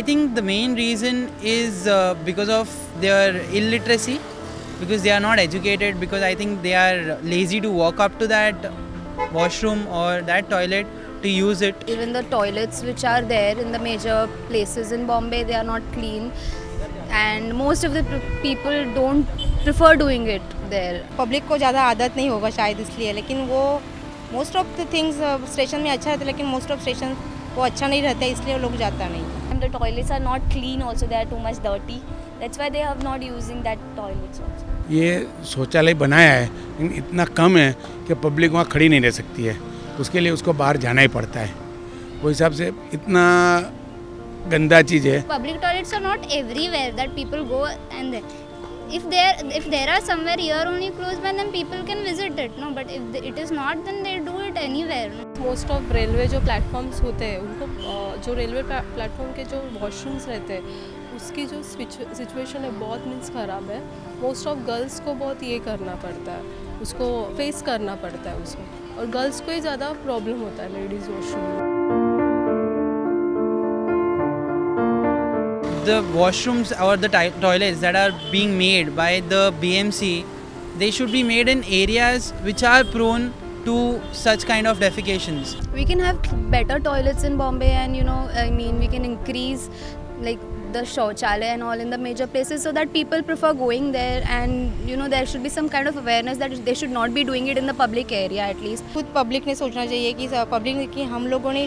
think the main reason is because of their illiteracy, because they are not educated, because I think they are lazy to walk up to that washroom or that toilet to use it. Even the toilets which are there in the major places in Bombay, they are not clean, and most of the people don't prefer doing it there. Public को ज़्यादा आदत नहीं होगा शायद इसलिए, लेकिन वो most of the things station में अच्छा रहता है, लेकिन मोस्ट ऑफ स्टेशन वो अच्छा नहीं रहता है, इसलिए लोग जाता नहीं. And the toilets are not clean also, they are too much dirty. That's why they are not using that toilets also. ये शौचालय बनाया है लेकिन इतना कम है कि पब्लिक वहाँ खड़ी नहीं रह सकती है, उसके लिए उसको बाहर जाना ही पड़ता है. वो हिसाब से इतना गंदा चीज़ है. Public toilets are not everywhere that people go, and if there are somewhere here only close by, then people can visit it. No, but if it is not, then they do it anywhere. Most of railway जो platforms होते हैं उनको जो railway platform के जो washrooms रहते हैं उसकी जो सिचुएशन है बहुत मीन्स ख़राब है. मोस्ट ऑफ गर्ल्स को बहुत ये करना पड़ता है, उसको फेस करना पड़ता है उसमें, और गर्ल्स को ही ज़्यादा प्रॉब्लम होता है लेडीज़ वॉशरूम में. The washrooms or the toilets that are being made by the BMC, they should be made in areas which are prone to such kind of defecations. We can have better toilets in Bombay, and we can increase like the शौचालय and all in the major places so that people prefer going there, and there should be some kind of awareness that they should not be doing it in the public area at least. खुद public ने सोचना चाहिए कि public कि हम लोगों ने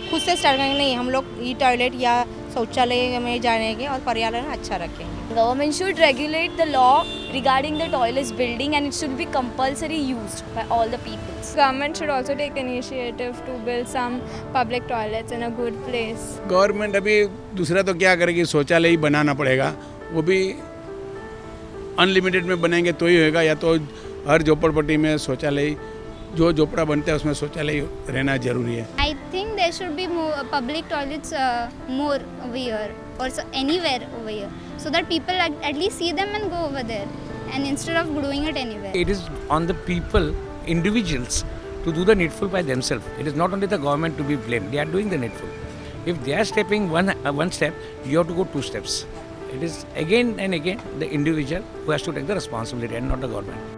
खुद से स्टार्ट करेंगे, नहीं हम लोग ई टॉयलेट या शौचालय में जाएंगे और पर्यावरण अच्छा रखेंगे. Government should regulate the law regarding the toilets building, and it should be compulsory used by all the peoples. Government should also take initiative to build some public toilets in a good place. Government अभी दूसरा तो क्या करेगी, शौचालय ही बनाना पड़ेगा. वो भी unlimited में बनाएंगे तो ही होएगा, या तो हर झोपड़पट्टी में शौचालय, जो झोपड़ा बनता है उसमें शौचालय रहना जरूरी है. I think there should be more public toilets more over here, or anywhere over here, so that people at least see them and go over there, and instead of doing it anywhere. It is on the people, individuals, to do the needful by themselves. It is not only the government to be blamed. They are doing the needful. If they are stepping one step, you have to go 2 steps. It is again and again the individual who has to take the responsibility, and not the government.